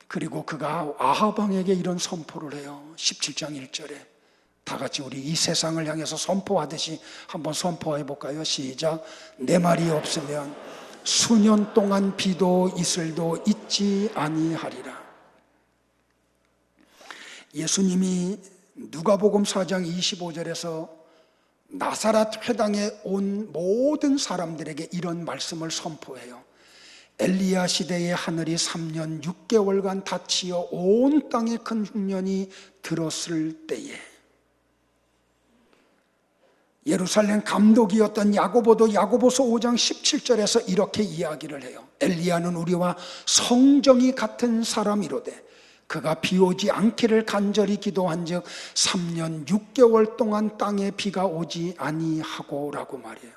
S1: 그리고 그가 아합 왕에게 이런 선포를 해요. 17장 1절에 다 같이 우리 이 세상을 향해서 선포하듯이 한번 선포해 볼까요? 시작. 내 말이 없으면 수년 동안 비도 이슬도 있지 아니하리라. 예수님이 누가복음 4장 25절에서 나사렛 회당에 온 모든 사람들에게 이런 말씀을 선포해요. 엘리야 시대의 하늘이 3년 6개월간 닫히어 온 땅에 큰 흉년이 들었을 때에, 예루살렘 감독이었던 야고보도 야고보서 5장 17절에서 이렇게 이야기를 해요. 엘리야는 우리와 성정이 같은 사람이로되 그가 비 오지 않기를 간절히 기도한즉 3년 6개월 동안 땅에 비가 오지 아니하고라고 말이에요.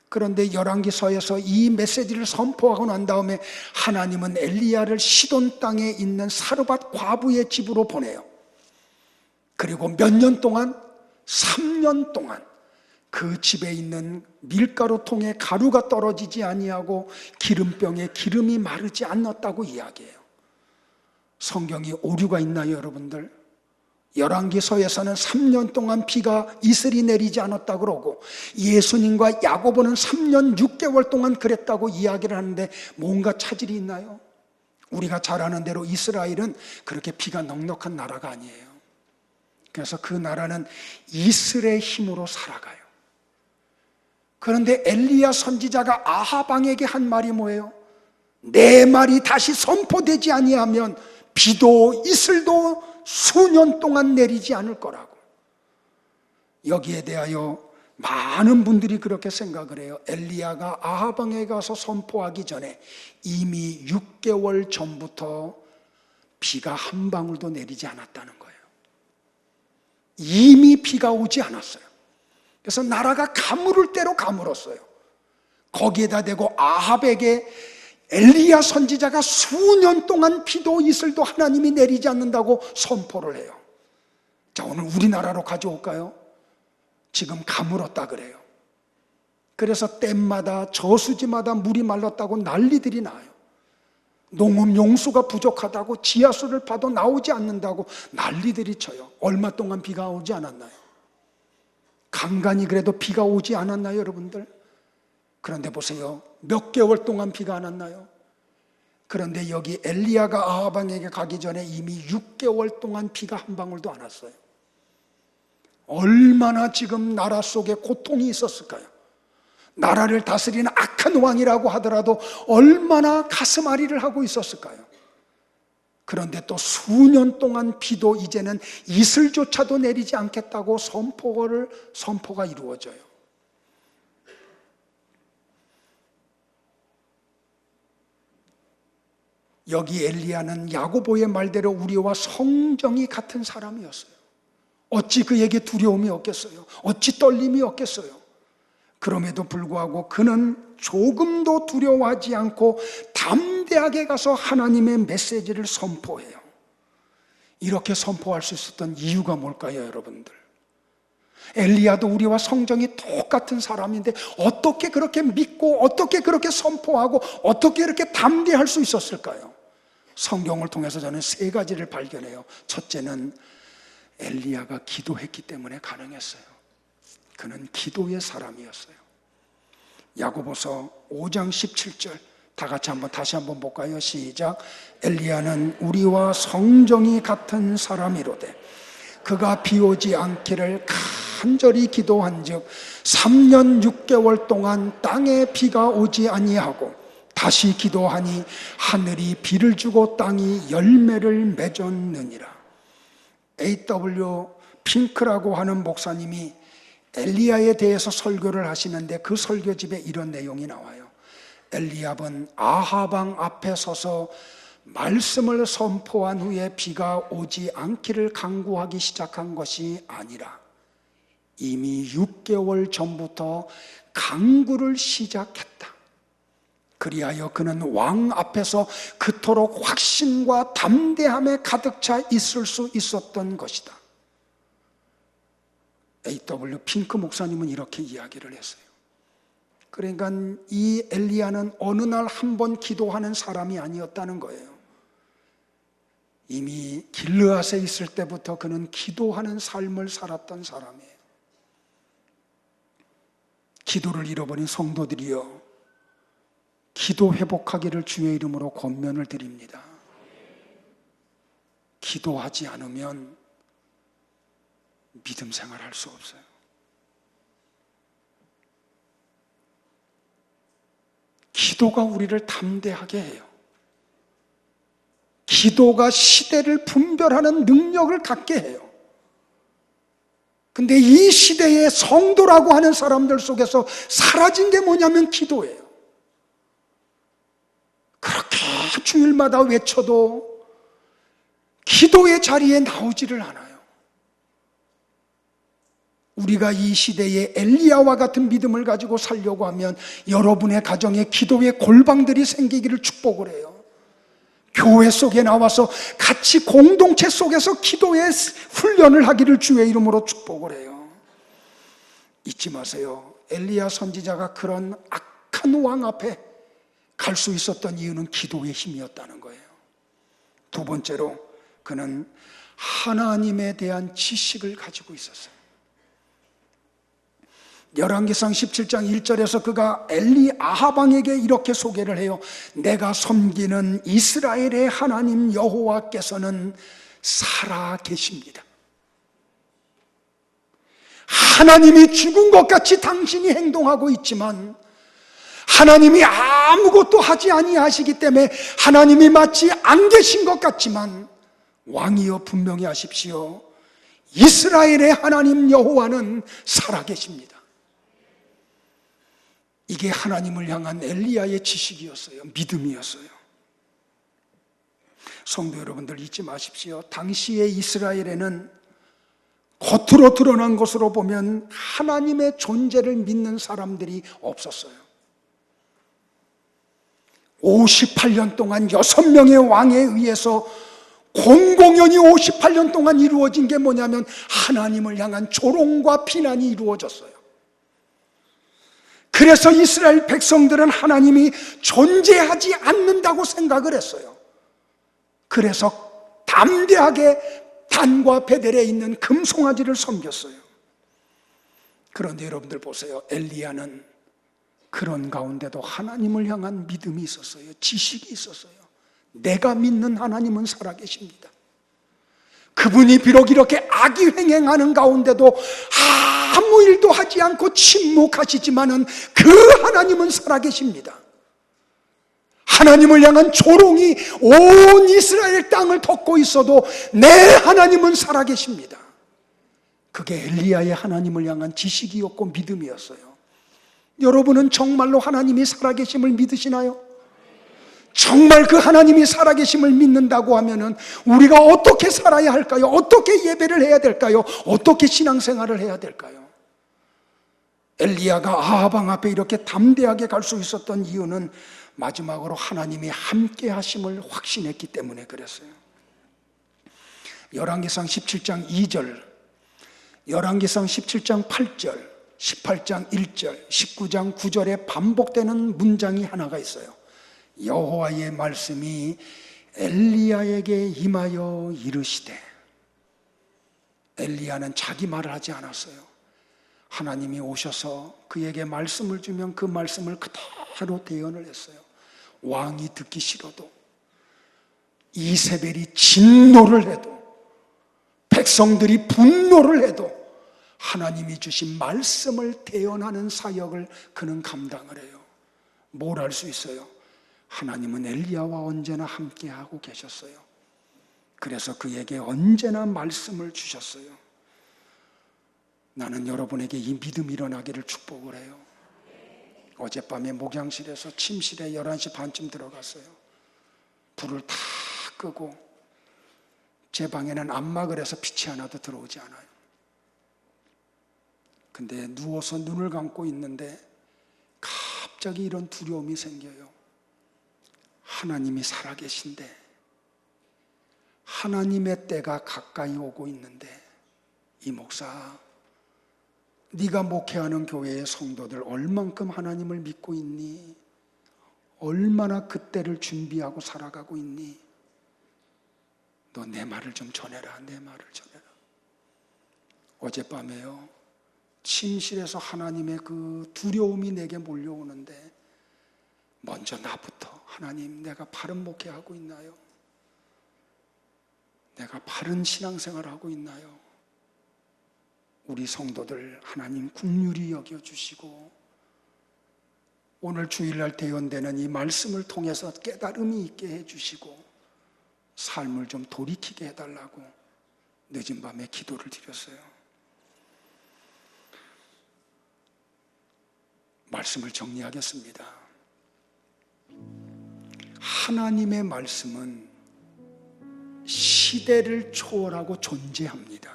S1: 그런데 열왕기서에서 이 메시지를 선포하고 난 다음에 하나님은 엘리야를 시돈 땅에 있는 사르밧 과부의 집으로 보내요. 그리고 몇 년 동안? 3년 동안 그 집에 있는 밀가루통에 가루가 떨어지지 아니하고 기름병에 기름이 마르지 않았다고 이야기해요. 성경이 오류가 있나요, 여러분들? 열왕기서에서는 3년 동안 비가 이슬이 내리지 않았다고 그러고 예수님과 야고보는 3년 6개월 동안 그랬다고 이야기를 하는데 뭔가 차질이 있나요? 우리가 잘 아는 대로 이스라엘은 그렇게 비가 넉넉한 나라가 아니에요. 그래서 그 나라는 이슬의 힘으로 살아가요. 그런데 엘리야 선지자가 아합 왕에게 한 말이 뭐예요? 내 말이 다시 선포되지 아니하면 비도 이슬도 수년 동안 내리지 않을 거라고. 여기에 대하여 많은 분들이 그렇게 생각을 해요. 엘리야가 아합 왕에게 가서 선포하기 전에 이미 6개월 전부터 비가 한 방울도 내리지 않았다는 거예요. 이미 비가 오지 않았어요. 그래서 나라가 가물을 대로 가물었어요. 거기에다 대고 아합에게 엘리야 선지자가 수년 동안 비도 이슬도 하나님이 내리지 않는다고 선포를 해요. 자, 오늘 우리나라로 가져올까요? 지금 가물었다 그래요. 그래서 댐마다 저수지마다 물이 말랐다고 난리들이 나요. 농업 용수가 부족하다고 지하수를 파도 나오지 않는다고 난리들이 쳐요. 얼마 동안 비가 오지 않았나요? 간간히 그래도 비가 오지 않았나요, 여러분들? 그런데 보세요. 몇 개월 동안 비가 안 왔나요? 그런데 여기 엘리야가 아합 왕에게 가기 전에 이미 6개월 동안 비가 한 방울도 안 왔어요. 얼마나 지금 나라 속에 고통이 있었을까요? 나라를 다스리는 악한 왕이라고 하더라도 얼마나 가슴앓이를 하고 있었을까요? 그런데 또 수년 동안 비도 이제는 이슬조차도 내리지 않겠다고 선포가 이루어져요. 여기 엘리야는 야고보의 말대로 우리와 성정이 같은 사람이었어요. 어찌 그에게 두려움이 없겠어요? 어찌 떨림이 없겠어요? 그럼에도 불구하고 그는 조금도 두려워하지 않고 담대하게 가서 하나님의 메시지를 선포해요. 이렇게 선포할 수 있었던 이유가 뭘까요, 여러분들? 엘리야도 우리와 성정이 똑같은 사람인데 어떻게 그렇게 믿고 어떻게 그렇게 선포하고 어떻게 이렇게 담대할 수 있었을까요? 성경을 통해서 저는 세 가지를 발견해요. 첫째는 엘리야가 기도했기 때문에 가능했어요. 그는 기도의 사람이었어요. 야고보서 5장 17절 다 같이 다시 한번 볼까요? 시작. 엘리야는 우리와 성정이 같은 사람이로되 그가 비 오지 않기를 간절히 기도한즉 3년 6개월 동안 땅에 비가 오지 아니하고 다시 기도하니 하늘이 비를 주고 땅이 열매를 맺었느니라. A.W. 핑크라고 하는 목사님이 엘리야에 대해서 설교를 하시는데 그 설교집에 이런 내용이 나와요. 엘리야는 아합 왕 앞에 서서 말씀을 선포한 후에 비가 오지 않기를 간구하기 시작한 것이 아니라 이미 6개월 전부터 간구를 시작했다. 그리하여 그는 왕 앞에서 그토록 확신과 담대함에 가득 차 있을 수 있었던 것이다. A.W. 핑크 목사님은 이렇게 이야기를 했어요. 그러니까 이 엘리야는 어느 날 한 번 기도하는 사람이 아니었다는 거예요. 이미 길르앗에 있을 때부터 그는 기도하는 삶을 살았던 사람이에요. 기도를 잃어버린 성도들이여, 기도 회복하기를 주의 이름으로 권면을 드립니다. 기도하지 않으면 믿음 생활할 수 없어요. 기도가 우리를 담대하게 해요. 기도가 시대를 분별하는 능력을 갖게 해요. 근데 이 시대의 성도라고 하는 사람들 속에서 사라진 게 뭐냐면 기도예요. 그렇게 주일마다 외쳐도 기도의 자리에 나오지를 않아요. 우리가 이 시대에 엘리야와 같은 믿음을 가지고 살려고 하면 여러분의 가정에 기도의 골방들이 생기기를 축복을 해요. 교회 속에 나와서 같이 공동체 속에서 기도의 훈련을 하기를 주의 이름으로 축복을 해요. 잊지 마세요. 엘리야 선지자가 그런 악한 왕 앞에 갈 수 있었던 이유는 기도의 힘이었다는 거예요. 두 번째로 그는 하나님에 대한 지식을 가지고 있었어요. 열왕기상 17장 1절에서 그가 엘리 아하방에게 이렇게 소개를 해요. 내가 섬기는 이스라엘의 하나님 여호와께서는 살아 계십니다. 하나님이 죽은 것 같이 당신이 행동하고 있지만 하나님이 아무것도 하지 아니하시기 때문에 하나님이 마치 안 계신 것 같지만 왕이여 분명히 하십시오. 이스라엘의 하나님 여호와는 살아 계십니다. 이게 하나님을 향한 엘리야의 지식이었어요. 믿음이었어요. 성도 여러분들 잊지 마십시오. 당시의 이스라엘에는 겉으로 드러난 것으로 보면 하나님의 존재를 믿는 사람들이 없었어요. 58년 동안 6명의 왕에 의해서 공공연히 58년 동안 이루어진 게 뭐냐면 하나님을 향한 조롱과 비난이 이루어졌어요. 그래서 이스라엘 백성들은 하나님이 존재하지 않는다고 생각을 했어요. 그래서 담대하게 단과 베델에 있는 금송아지를 섬겼어요. 그런데 여러분들 보세요. 엘리야는 그런 가운데도 하나님을 향한 믿음이 있었어요. 지식이 있었어요. 내가 믿는 하나님은 살아계십니다. 그분이 비록 이렇게 악의횡행하는 가운데도 아무 일도 하지 않고 침묵하시지만은 그 하나님은 살아계십니다. 하나님을 향한 조롱이 온 이스라엘 땅을 덮고 있어도 내 하나님은 살아계십니다. 그게 엘리야의 하나님을 향한 지식이었고 믿음이었어요. 여러분은 정말로 하나님이 살아계심을 믿으시나요? 정말 그 하나님이 살아계심을 믿는다고 하면은 우리가 어떻게 살아야 할까요? 어떻게 예배를 해야 될까요? 어떻게 신앙생활을 해야 될까요? 엘리야가 아하방 앞에 이렇게 담대하게 갈 수 있었던 이유는 마지막으로 하나님이 함께 하심을 확신했기 때문에 그랬어요. 열왕기상 17장 2절, 열왕기상 17장 8절, 18장 1절, 19장 9절에 반복되는 문장이 하나가 있어요. 여호와의 말씀이 엘리야에게 임하여 이르시되. 엘리야는 자기 말을 하지 않았어요. 하나님이 오셔서 그에게 말씀을 주면 그 말씀을 그대로 대언을 했어요. 왕이 듣기 싫어도, 이세벨이 진노를 해도, 백성들이 분노를 해도 하나님이 주신 말씀을 대언하는 사역을 그는 감당을 해요. 뭘 할 수 있어요? 하나님은 엘리야와 언제나 함께하고 계셨어요. 그래서 그에게 언제나 말씀을 주셨어요. 나는 여러분에게 이 믿음이 일어나기를 축복을 해요. 어젯밤에 목양실에서 침실에 11시 반쯤 들어갔어요. 불을 다 끄고 제 방에는 안막을 해서 빛이 하나도 들어오지 않아요. 근데 누워서 눈을 감고 있는데 갑자기 이런 두려움이 생겨요. 하나님이 살아계신데, 하나님의 때가 가까이 오고 있는데, 이 목사, 네가 목회하는 교회의 성도들 얼만큼 하나님을 믿고 있니? 얼마나 그 때를 준비하고 살아가고 있니? 너 내 말을 좀 전해라. 내 말을 전해라. 어젯밤에요, 침실에서 하나님의 그 두려움이 내게 몰려오는데 먼저 나부터, 하나님, 내가 바른 목회하고 있나요? 내가 바른 신앙생활을 하고 있나요? 우리 성도들 하나님 긍휼히 여겨주시고 오늘 주일날 대언되는 이 말씀을 통해서 깨달음이 있게 해주시고 삶을 좀 돌이키게 해달라고 늦은 밤에 기도를 드렸어요. 말씀을 정리하겠습니다. 하나님의 말씀은 시대를 초월하고 존재합니다.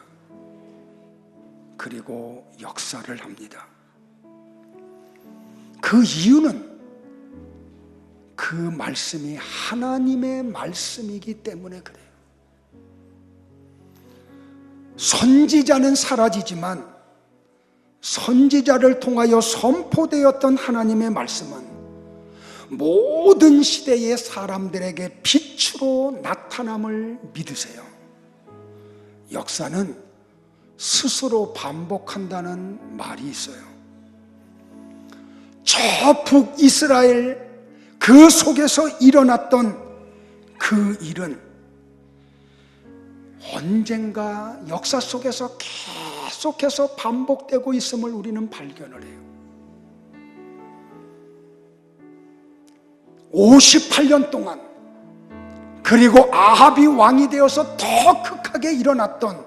S1: 그리고 역사를 합니다. 그 이유는 그 말씀이 하나님의 말씀이기 때문에 그래요. 선지자는 사라지지만 선지자를 통하여 선포되었던 하나님의 말씀은 모든 시대의 사람들에게 빛으로 나타남을 믿으세요. 역사는 스스로 반복한다는 말이 있어요. 저 북이스라엘 그 속에서 일어났던 그 일은 언젠가 역사 속에서 계속해서 반복되고 있음을 우리는 발견을 해요. 58년 동안, 그리고 아합이 왕이 되어서 더 극하게 일어났던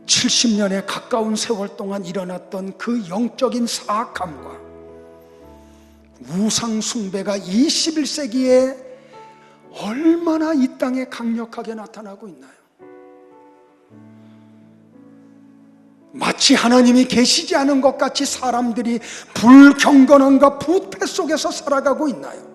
S1: 70년에 가까운 세월 동안 일어났던 그 영적인 사악함과 우상 숭배가 21세기에 얼마나 이 땅에 강력하게 나타나고 있나요? 마치 하나님이 계시지 않은 것 같이 사람들이 불경건함과 부패 속에서 살아가고 있나요?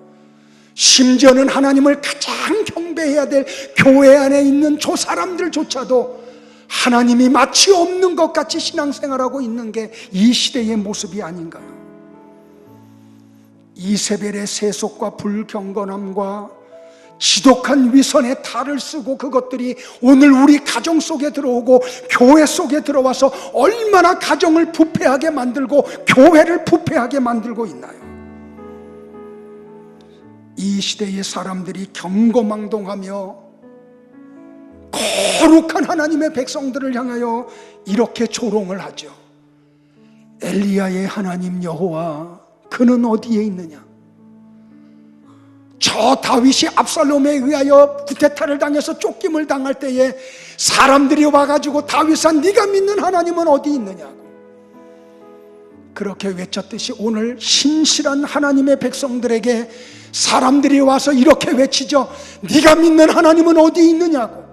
S1: 심지어는 하나님을 가장 경배해야 될 교회 안에 있는 저 사람들조차도 하나님이 마치 없는 것 같이 신앙생활하고 있는 게 이 시대의 모습이 아닌가요? 이세벨의 세속과 불경건함과 지독한 위선의 탈을 쓰고 그것들이 오늘 우리 가정 속에 들어오고 교회 속에 들어와서 얼마나 가정을 부패하게 만들고 교회를 부패하게 만들고 있나요? 이 시대의 사람들이 경거망동하며 거룩한 하나님의 백성들을 향하여 이렇게 조롱을 하죠. 엘리야의 하나님 여호와 그는 어디에 있느냐? 저 다윗이 압살롬에 의하여 쿠데타를 당해서 쫓김을 당할 때에 사람들이 와가지고 다윗아 네가 믿는 하나님은 어디 있느냐고 그렇게 외쳤듯이 오늘 신실한 하나님의 백성들에게 사람들이 와서 이렇게 외치죠. 네가 믿는 하나님은 어디 있느냐고.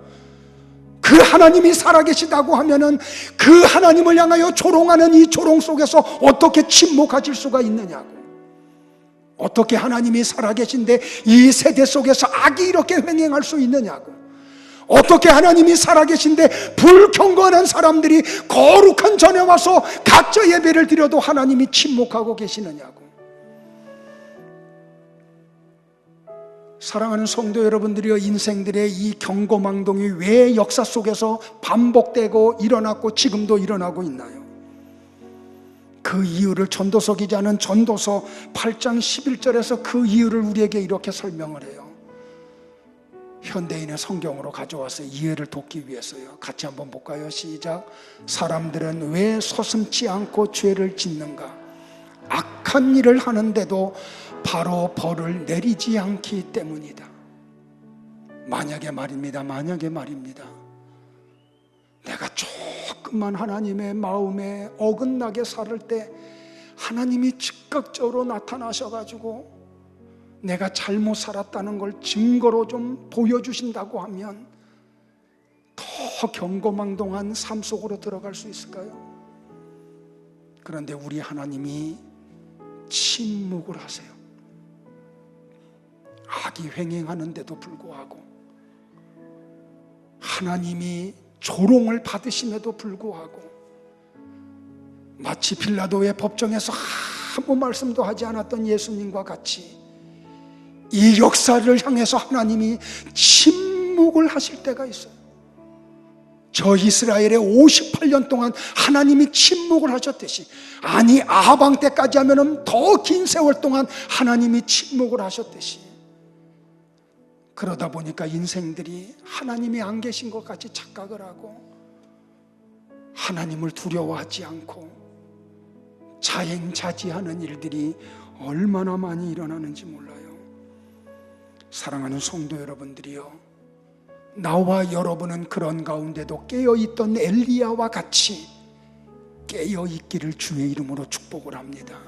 S1: 그 하나님이 살아계시다고 하면은 그 하나님을 향하여 조롱하는 이 조롱 속에서 어떻게 침묵하실 수가 있느냐고. 어떻게 하나님이 살아계신데 이 세대 속에서 악이 이렇게 횡행할 수 있느냐고. 어떻게 하나님이 살아계신데 불경건한 사람들이 거룩한 전에 와서 가짜 예배를 드려도 하나님이 침묵하고 계시느냐고. 사랑하는 성도 여러분들이여, 인생들의 이 경고망동이 왜 역사 속에서 반복되고 일어났고 지금도 일어나고 있나요? 그 이유를 전도서 기자는 전도서 8장 11절에서 그 이유를 우리에게 이렇게 설명을 해요. 현대인의 성경으로 가져와서 이해를 돕기 위해서요. 같이 한번 볼까요? 시작. 사람들은 왜 서슴지 않고 죄를 짓는가? 악한 일을 하는데도 바로 벌을 내리지 않기 때문이다. 만약에 말입니다. 내가 조금만 하나님의 마음에 어긋나게 살을 때 하나님이 즉각적으로 나타나셔가지고 내가 잘못 살았다는 걸 증거로 좀 보여주신다고 하면 더 경고망동한 삶 속으로 들어갈 수 있을까요? 그런데 우리 하나님이 침묵을 하세요. 악이 횡행하는데도 불구하고, 하나님이 조롱을 받으심에도 불구하고, 마치 빌라도의 법정에서 아무 말씀도 하지 않았던 예수님과 같이 이 역사를 향해서 하나님이 침묵을 하실 때가 있어요. 저 이스라엘의 58년 동안 하나님이 침묵을 하셨듯이, 아니 아합 왕 때까지 하면 더 긴 세월 동안 하나님이 침묵을 하셨듯이, 그러다 보니까 인생들이 하나님이 안 계신 것 같이 착각을 하고 하나님을 두려워하지 않고 자행자지하는 일들이 얼마나 많이 일어나는지 몰라요. 사랑하는 성도 여러분들이요, 나와 여러분은 그런 가운데도 깨어있던 엘리야와 같이 깨어있기를 주의 이름으로 축복을 합니다.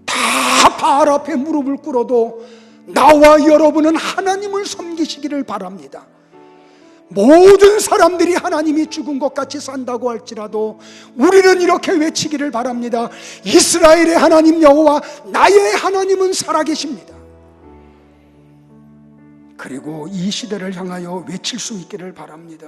S1: 다 바알 앞에 무릎을 꿇어도 나와 여러분은 하나님을 섬기시기를 바랍니다. 모든 사람들이 하나님이 죽은 것 같이 산다고 할지라도 우리는 이렇게 외치기를 바랍니다. 이스라엘의 하나님 여호와 나의 하나님은 살아계십니다. 그리고 이 시대를 향하여 외칠 수 있기를 바랍니다.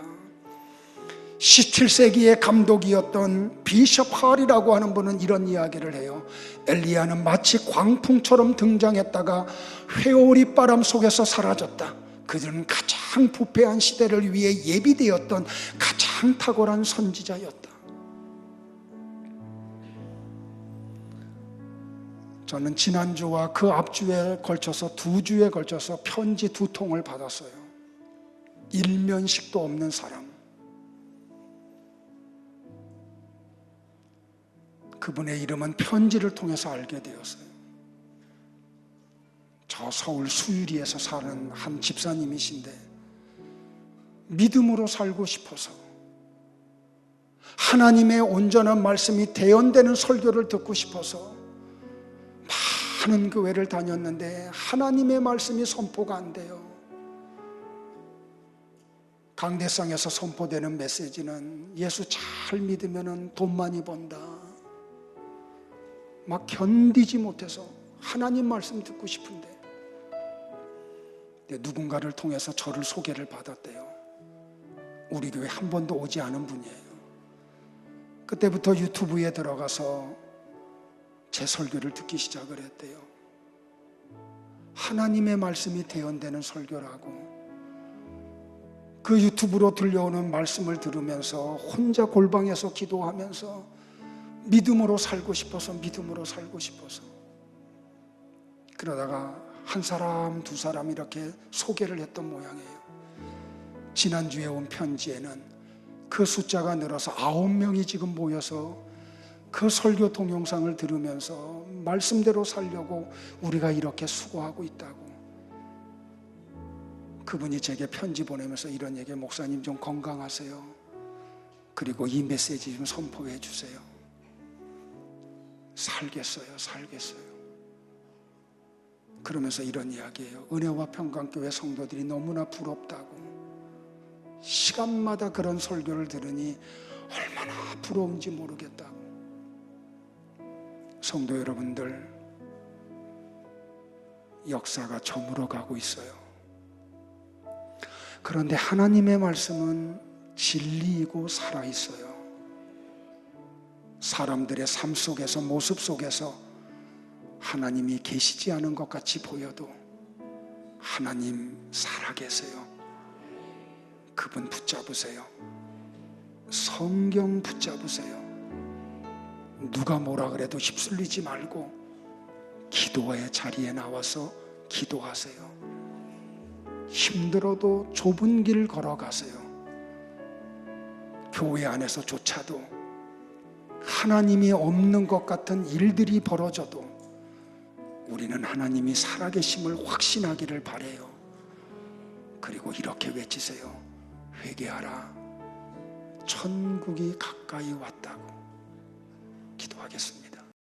S1: 17세기의 감독이었던 비숍 할이라고 하는 분은 이런 이야기를 해요. 엘리야는 마치 광풍처럼 등장했다가 회오리 바람 속에서 사라졌다. 그들은 가장 부패한 시대를 위해 예비되었던 가장 탁월한 선지자였다. 저는 지난주와 그 앞주에 걸쳐서 2주에 걸쳐서 편지 2통을 받았어요. 일면식도 없는 사람, 그분의 이름은 편지를 통해서 알게 되었어요. 저 서울 수유리에서 사는 한 집사님이신데 믿음으로 살고 싶어서 하나님의 온전한 말씀이 대언되는 설교를 듣고 싶어서 많은 교회를 다녔는데 하나님의 말씀이 선포가 안 돼요. 강대상에서 선포되는 메시지는 예수 잘 믿으면 돈 많이 번다. 막 견디지 못해서 하나님 말씀 듣고 싶은데 누군가를 통해서 저를 소개를 받았대요. 우리 교회 한 번도 오지 않은 분이에요. 그때부터 유튜브에 들어가서 제 설교를 듣기 시작을 했대요. 하나님의 말씀이 대언되는 설교라고. 그 유튜브로 들려오는 말씀을 들으면서 혼자 골방에서 기도하면서 믿음으로 살고 싶어서 믿음으로 살고 싶어서 그러다가 한 사람 두 사람 이렇게 소개를 했던 모양이에요. 지난주에 온 편지에는 그 숫자가 늘어서 9명이 지금 모여서 그 설교 동영상을 들으면서 말씀대로 살려고 우리가 이렇게 수고하고 있다고. 그분이 제게 편지 보내면서 이런 얘기, 목사님 좀 건강하세요. 그리고 이 메시지 좀 선포해 주세요. 살겠어요. 그러면서 이런 이야기예요. 은혜와 평강교회 성도들이 너무나 부럽다고. 시간마다 그런 설교를 들으니 얼마나 부러운지 모르겠다고. 성도 여러분들, 역사가 저물어가고 있어요. 그런데 하나님의 말씀은 진리이고 살아있어요. 사람들의 삶 속에서, 모습 속에서 하나님이 계시지 않은 것 같이 보여도 하나님 살아계세요. 그분 붙잡으세요. 성경 붙잡으세요. 누가 뭐라 그래도 휩쓸리지 말고 기도의 자리에 나와서 기도하세요. 힘들어도 좁은 길 걸어가세요. 교회 안에서조차도 하나님이 없는 것 같은 일들이 벌어져도 우리는 하나님이 살아계심을 확신하기를 바라요. 그리고 이렇게 외치세요. 회개하라. 천국이 가까이 왔다고. 기도하겠습니다.